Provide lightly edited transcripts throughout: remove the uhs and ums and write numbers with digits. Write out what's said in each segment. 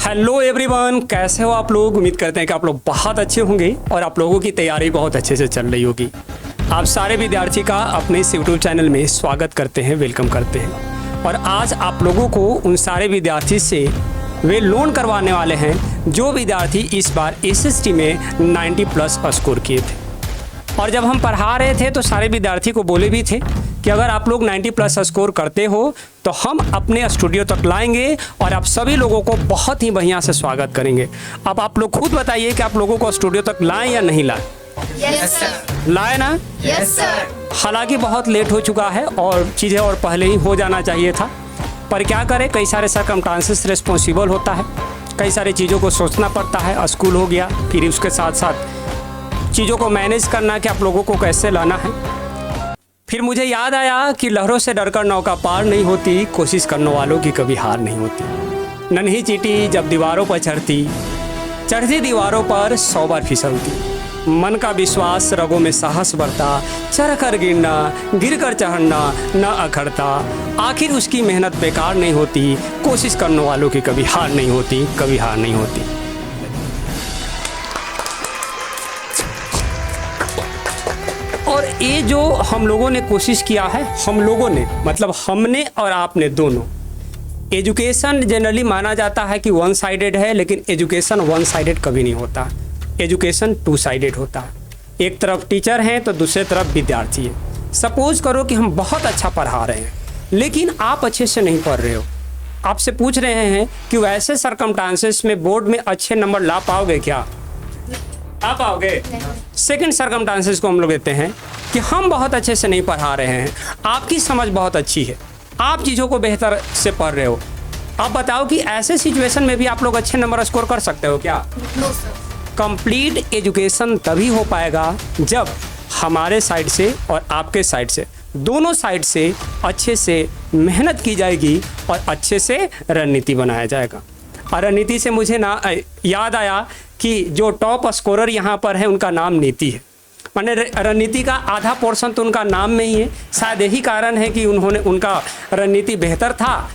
Hello everyone, कैसे हो आप लोग। उम्मीद करते हैं कि आप लोग बहुत अच्छे होंगे और आप लोगों की तैयारी बहुत अच्छे से चल रही होगी। आप सारे विद्यार्थी का अपने इस यूट्यूब चैनल में स्वागत करते हैं, वेलकम करते हैं। और आज आप लोगों को उन सारे विद्यार्थी से वे लोन करवाने वाले हैं जो विद्यार्थी इस बार एसएसटी में 90+ स्कोर किए थे। और जब हम पढ़ा रहे थे तो सारे विद्यार्थी को बोले भी थे कि अगर आप लोग 90+ स्कोर करते हो तो हम अपने स्टूडियो तक लाएंगे और आप सभी लोगों को बहुत ही बढ़िया से स्वागत करेंगे। अब आप लोग खुद बताइए कि आप लोगों को स्टूडियो तक लाएं या नहीं लाएं। Yes sir. लाए ना? Yes sir. हालांकि बहुत लेट हो चुका है और चीज़ें और पहले ही हो जाना चाहिए था, पर क्या करें, कई सारे सर्कमस्टांसेस रिस्पॉन्सिबल होता है, कई सारी चीज़ों को सोचना पड़ता है। स्कूल हो गया, फिर उसके साथ साथ चीज़ों को मैनेज करना कि आप लोगों को कैसे लाना है। फिर मुझे याद आया कि लहरों से डरकर नौका पार नहीं होती, कोशिश करने वालों की कभी हार नहीं होती। नन्ही चींटी जब दीवारों पर चढ़ती दीवारों पर 100 बार फिसलती। मन का विश्वास रगों में साहस बढ़ता, चढ़ कर गिरना, गिर कर चढ़ना न अखड़ता। आखिर उसकी मेहनत बेकार नहीं होती, कोशिश करने वालों की कभी हार नहीं होती, कभी हार नहीं होती। और ये जो हम लोगों ने कोशिश किया है, हम लोगों ने मतलब हमने और आपने दोनों। एजुकेशन जनरली माना जाता है कि वन साइडेड है, लेकिन एजुकेशन वन साइडेड कभी नहीं होता। एजुकेशन 2 साइडेड होता है। एक तरफ टीचर हैं तो दूसरे तरफ विद्यार्थी है। सपोज करो कि हम बहुत अच्छा पढ़ा रहे हैं लेकिन आप अच्छे से नहीं पढ़ रहे हो। आपसे पूछ रहे हैं कि वैसे सर्कमस्टांसेस में बोर्ड में अच्छे नंबर ला पाओगे क्या? आ पाओगे? सेकंड सर्कमस्टांसेस को हम लोग लेते हैं कि हम बहुत अच्छे से नहीं पढ़ा रहे हैं, आपकी समझ बहुत अच्छी है, आप चीज़ों को बेहतर से पढ़ रहे हो। आप बताओ कि ऐसे सिचुएशन में भी आप लोग अच्छे नंबर स्कोर कर सकते हो क्या? No sir. कंप्लीट एजुकेशन तभी हो पाएगा जब हमारे साइड से और आपके साइड से, दोनों साइड से अच्छे से मेहनत की जाएगी और अच्छे से रणनीति बनाया जाएगा। और रणनीति से मुझे याद आया कि जो टॉप स्कोरर यहाँ पर है उनका नाम नीति है। मैंने रणनीति का आधा पोर्शन तो उनका नाम में ही है। शायद यही कारण है कि उनका रणनीति बेहतर था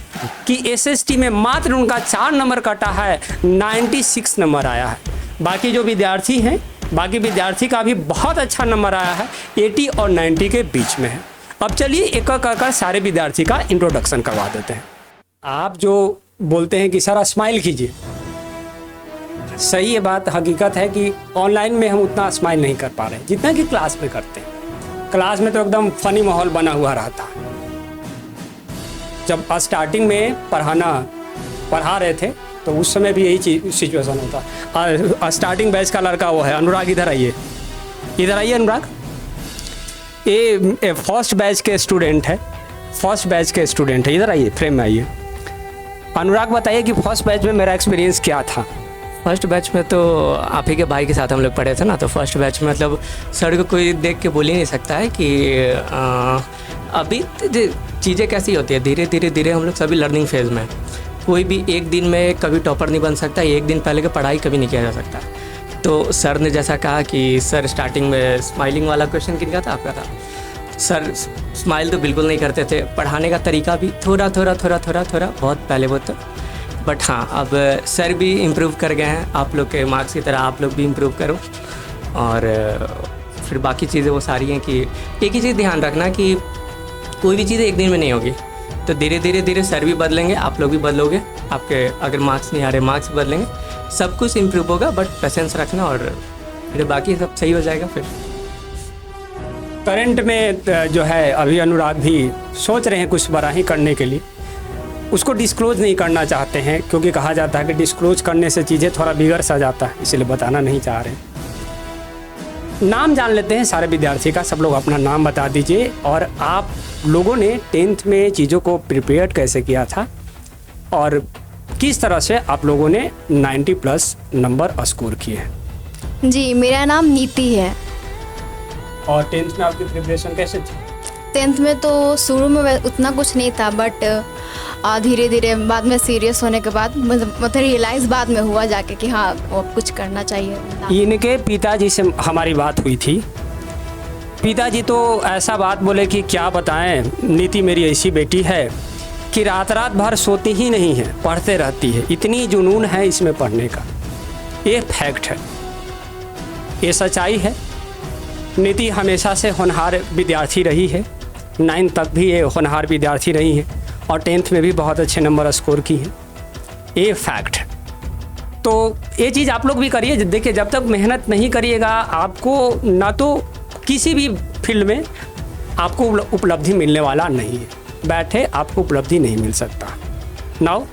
कि एसएसटी में मात्र उनका 4 नंबर कटा है, 96 नंबर आया है। बाकी जो विद्यार्थी हैं, बाकी विद्यार्थी का भी बहुत अच्छा नंबर आया है, 80 और 90 के बीच में है। अब चलिए एक एक कर सारे विद्यार्थी का इंट्रोडक्शन करवा देते हैं। आप जो बोलते हैं कि सर स्माइल कीजिए, सही ये बात हकीकत है कि ऑनलाइन में हम उतना स्माइल नहीं कर पा रहे हैं जितना कि क्लास में करते हैं। क्लास में तो एकदम फनी माहौल बना हुआ रहता है। जब स्टार्टिंग में पढ़ा रहे थे तो उस समय भी यही सिचुएशन होता। स्टार्टिंग बैच का लड़का वो है अनुराग, इधर आइए, इधर आइए अनुराग। ये फर्स्ट बैच के स्टूडेंट है, इधर आइए, फ्रेम में आइए। अनुराग बताइए कि फर्स्ट बैच में मेरा एक्सपीरियंस क्या था? फर्स्ट बैच में तो आप ही के भाई के साथ हम लोग पढ़े थे ना, तो फर्स्ट बैच में मतलब सर को कोई देख के बोल ही नहीं सकता है कि अभी चीज़ें कैसी होती है। धीरे धीरे हम लोग सभी लर्निंग फेज़ में। कोई भी एक दिन में कभी टॉपर नहीं बन सकता, एक दिन पहले की पढ़ाई कभी नहीं किया जा सकता। तो सर ने जैसा कहा कि सर स्टार्टिंग में स्माइलिंग वाला क्वेश्चन किनका था? आपका था। सर स्माइल तो बिल्कुल नहीं करते थे, पढ़ाने का तरीका भी थोड़ा बहुत पहले वो तो, बट हाँ अब सर भी इम्प्रूव कर गए हैं। आप लोग के मार्क्स की तरह आप लोग भी इम्प्रूव करो। और फिर बाकी चीज़ें वो सारी हैं कि एक ही चीज़ ध्यान रखना कि कोई भी चीज़ एक दिन में नहीं होगी। तो धीरे धीरे सर भी बदलेंगे, आप लोग भी बदलोगे। आपके अगर मार्क्स नहीं आ रहे, मार्क्स बदलेंगे, सब कुछ इम्प्रूव होगा। बट पेशेंस रखना और फिर बाकी सब सही हो जाएगा। फिर करंट में जो है अभी अनुराग भी सोच रहे हैं कुछ बड़ा ही करने के लिए, उसको डिस्क्लोज नहीं करना चाहते हैं क्योंकि कहा जाता है कि डिस्क्लोज करने से चीज़ें थोड़ा बिगड़ सा जाता है, इसलिए बताना नहीं चाह रहे। नाम जान लेते हैं सारे विद्यार्थी का। सब लोग अपना नाम बता दीजिए और आप लोगों ने 10th में चीज़ों को प्रिपेयर कैसे किया था और किस तरह से आप लोगों ने 90+ नंबर स्कोर किए हैं। जी, मेरा नाम नीति है। और 10th में आपकी प्रिपरेशन कैसे थी? 10th में तो शुरू में उतना कुछ नहीं था, बट धीरे धीरे बाद में सीरियस होने के बाद मतलब रियलाइज़ बाद में हुआ जाके कि हाँ अब कुछ करना चाहिए। इनके पिताजी से हमारी बात हुई थी। पिताजी तो ऐसा बात बोले कि क्या बताएं, नीति मेरी ऐसी बेटी है कि रात रात भर सोती ही नहीं है, पढ़ते रहती है, इतनी जुनून है इसमें पढ़ने का। ये फैक्ट है, ये सच्चाई है। नीति हमेशा से होनहार विद्यार्थी रही है, 9 तक भी ये होनहार विद्यार्थी रही है और 10th में भी बहुत अच्छे नंबर स्कोर की है। ये फैक्ट है। तो ये चीज़ आप लोग भी करिए। देखिए, जब तक मेहनत नहीं करिएगा आपको ना तो किसी भी फील्ड में आपको उपलब्धि मिलने वाला नहीं है। बैठे आपको उपलब्धि नहीं मिल सकता। Now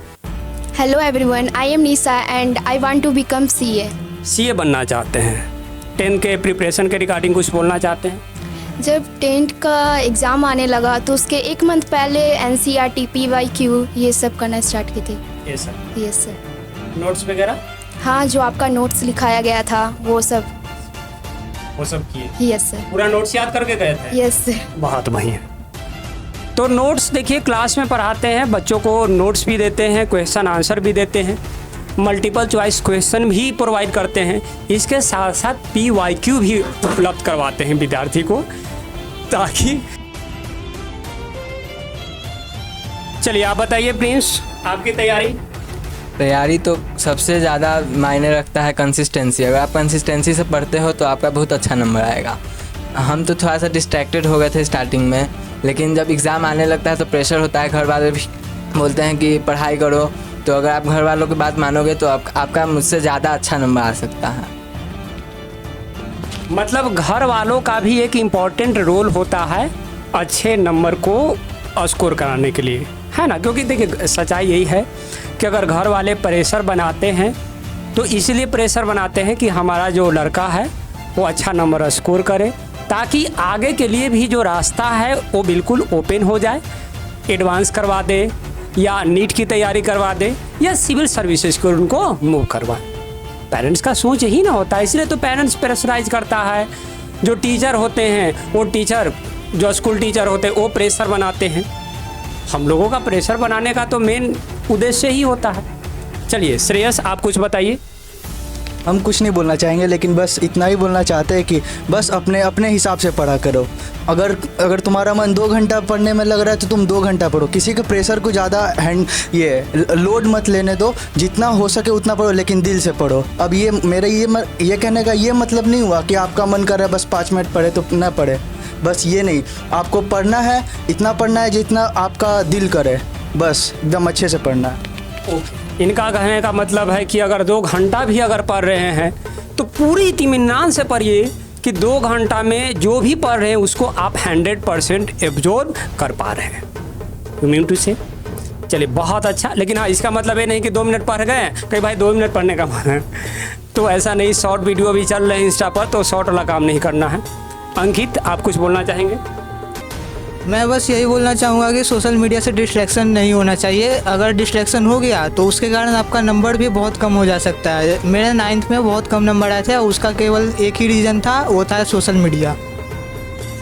hello everyone, I am Nisha and I want to become CA। CA बनना चाहते हैं। 10th के प्रिपरेशन के रिगार्डिंग कुछ बोलना चाहते हैं? जब 10th का एग्ज़ाम आने लगा तो उसके 1 मंथ पहले NCERT PYQ ये सब करना स्टार्ट की थी। ये सर यस सर। नोट्स वगैरह हाँ, जो आपका नोट्स लिखाया गया था वो सब किए? Yes sir. पूरा नोट्स याद करके गए थे? Yes sir. बहुत बढ़िया। तो नोट्स देखिए, क्लास में पढ़ाते हैं, बच्चों को नोट्स भी देते हैं, क्वेश्चन आंसर भी देते हैं, मल्टीपल चॉइस क्वेश्चन भी प्रोवाइड करते हैं। इसके साथ साथ PYQ भी उपलब्ध करवाते हैं विद्यार्थी को, ताकि चलिए आप बताइए प्रिंस, आपकी तैयारी तो सबसे ज़्यादा मायने रखता है कंसिस्टेंसी। अगर आप कंसिस्टेंसी से पढ़ते हो तो आपका बहुत अच्छा नंबर आएगा। हम तो थोड़ा सा डिस्ट्रैक्टेड हो गए थे स्टार्टिंग में, लेकिन जब एग्ज़ाम आने लगता है तो प्रेशर होता है, घर वाले भी बोलते हैं कि पढ़ाई करो, तो अगर आप घर वालों की बात मानोगे तो आपका मुझसे ज़्यादा अच्छा नंबर आ सकता है। मतलब घर वालों का भी एक इम्पॉर्टेंट रोल होता है अच्छे नंबर को स्कोर कराने के लिए, है ना? क्योंकि देखिए, सच्चाई यही है कि अगर घर वाले प्रेशर बनाते हैं तो इसलिए प्रेशर बनाते हैं कि हमारा जो लड़का है वो अच्छा नंबर स्कोर करे, ताकि आगे के लिए भी जो रास्ता है वो बिल्कुल ओपन हो जाए। एडवांस करवा दे या नीट की तैयारी करवा दे या सिविल सर्विसेज को उनको मूव करवाए। पेरेंट्स का सोच यही ना होता है, इसलिए तो पेरेंट्स प्रेशराइज करता है। जो टीचर होते हैं वो टीचर, जो स्कूल टीचर होते हैं वो प्रेशर बनाते हैं। हम लोगों का प्रेशर बनाने का तो मेन उद्देश्य ही होता है। चलिए श्रेयस, आप कुछ बताइए। हम कुछ नहीं बोलना चाहेंगे, लेकिन बस इतना ही बोलना चाहते हैं कि बस अपने अपने हिसाब से पढ़ा करो। अगर तुम्हारा मन 2 घंटा पढ़ने में लग रहा है तो तुम 2 घंटा पढ़ो। किसी के प्रेशर को ज़्यादा लोड मत लेने दो, जितना हो सके उतना पढ़ो, लेकिन दिल से पढ़ो। अब ये मेरा ये कहने का ये मतलब नहीं हुआ कि आपका मन कर रहा है बस 5 मिनट पढ़े तो ना पढ़े, बस ये नहीं। आपको पढ़ना है, इतना पढ़ना है जितना आपका दिल करे, बस एकदम अच्छे से पढ़ना है। इनका कहने का मतलब है कि अगर 2 घंटा भी अगर पढ़ रहे हैं तो पूरी इत्मीनान से पढ़िए कि 2 घंटा में जो भी पढ़ रहे हैं उसको आप 100% एब्जॉर्ब कर पा रहे हैं। यू मीन टू से? चलिए बहुत अच्छा। लेकिन हाँ, इसका मतलब ये नहीं कि 2 मिनट पढ़ गए कहीं भाई 2 मिनट पढ़ने का मन है, तो ऐसा नहीं। शॉर्ट वीडियो भी चल रहे हैं इंस्टा पर, तो शॉर्ट वाला काम नहीं करना है। अंकित, आप कुछ बोलना चाहेंगे? मैं बस यही बोलना चाहूँगा कि सोशल मीडिया से डिस्ट्रैक्शन नहीं होना चाहिए। अगर डिस्ट्रैक्शन हो गया तो उसके कारण आपका नंबर भी बहुत कम हो जा सकता है। मेरे 9th में बहुत कम नंबर आए थे, उसका केवल एक ही रीज़न था, वो था सोशल मीडिया।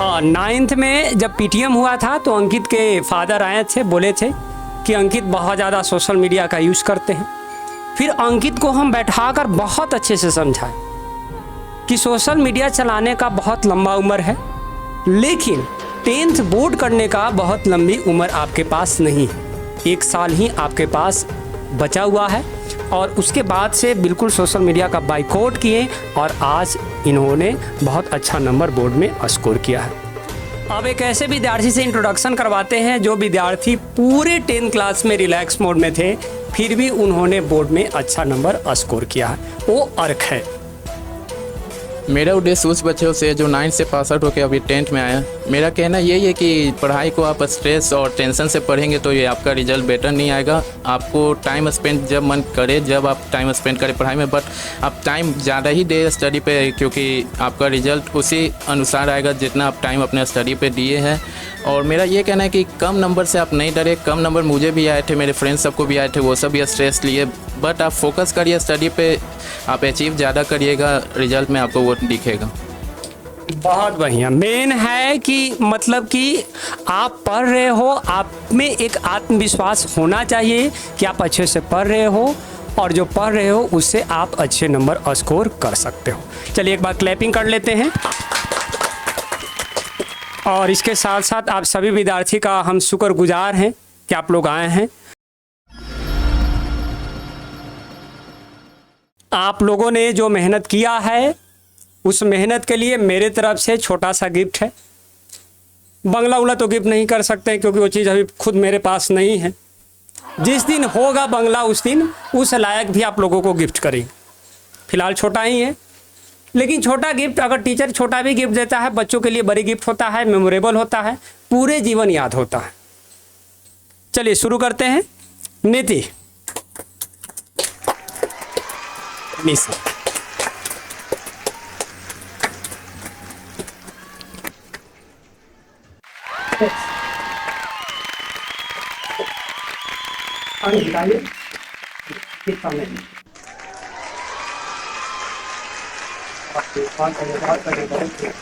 हाँ, 9th में जब PTM हुआ था तो अंकित के फादर आए थे, बोले थे कि अंकित बहुत ज़्यादा सोशल मीडिया का यूज़ करते हैं। फिर अंकित को हम बैठाकर बहुत अच्छे से समझाए कि सोशल मीडिया चलाने का बहुत लंबा उम्र है, लेकिन 10th बोर्ड करने का बहुत लंबी उम्र आपके पास नहीं है। 1 साल ही आपके पास बचा हुआ है और उसके बाद से बिल्कुल सोशल मीडिया का बाइकआउट किए और आज इन्होंने बहुत अच्छा नंबर बोर्ड में स्कोर किया है। अब एक ऐसे विद्यार्थी से इंट्रोडक्शन करवाते हैं जो विद्यार्थी पूरे 10th क्लास में रिलैक्स मोड में थे, फिर भी उन्होंने बोर्ड में अच्छा नंबर स्कोर किया है। वो अर्क है। मेरा उद्देश्य उस बच्चों से जो 9th से पास आउट होकर अभी 10th में आया, मेरा कहना यही है कि पढ़ाई को आप स्ट्रेस और टेंशन से पढ़ेंगे तो ये आपका रिजल्ट बेटर नहीं आएगा। आपको टाइम स्पेंड जब मन करे जब आप टाइम स्पेंड करें पढ़ाई में, बट आप टाइम ज़्यादा ही दे स्टडी पे, क्योंकि आपका रिजल्ट उसी अनुसार आएगा जितना आप टाइम अपने स्टडी पे दिए हैं। और मेरा ये कहना है कि कम नंबर से आप नहीं डरे। कम नंबर मुझे भी आए थे, मेरे फ्रेंड्स सबको भी आए थे, वो सब भी स्ट्रेस लिए, बट आप फोकस करिए स्टडी पे, आप अचीव ज़्यादा करिएगा, रिजल्ट में आपको वो दिखेगा। बहुत बढ़िया। मेन है कि मतलब कि आप पढ़ रहे हो, आप में एक आत्मविश्वास होना चाहिए कि आप अच्छे से पढ़ रहे हो और जो पढ़ रहे हो उससे आप अच्छे नंबर स्कोर कर सकते हो। चलिए एक बार क्लैपिंग कर लेते हैं। और इसके साथ साथ आप सभी विद्यार्थी का हम शुक्रगुजार हैं कि आप लोग आए हैं। आप लोगों ने जो मेहनत किया है उस मेहनत के लिए मेरे तरफ से छोटा सा गिफ्ट है। बंगला उंगला तो गिफ्ट नहीं कर सकते क्योंकि वो चीज़ अभी खुद मेरे पास नहीं है। जिस दिन होगा बंगला उस दिन उस लायक भी आप लोगों को गिफ्ट करेंगे। फिलहाल छोटा ही है, लेकिन छोटा गिफ्ट अगर टीचर छोटा भी गिफ्ट देता है बच्चों के लिए बड़ी गिफ्ट होता है, मेमोरेबल होता है, पूरे जीवन याद होता है। चलिए शुरू करते हैं। नीति, निशा, बताइए कितना में बात करें।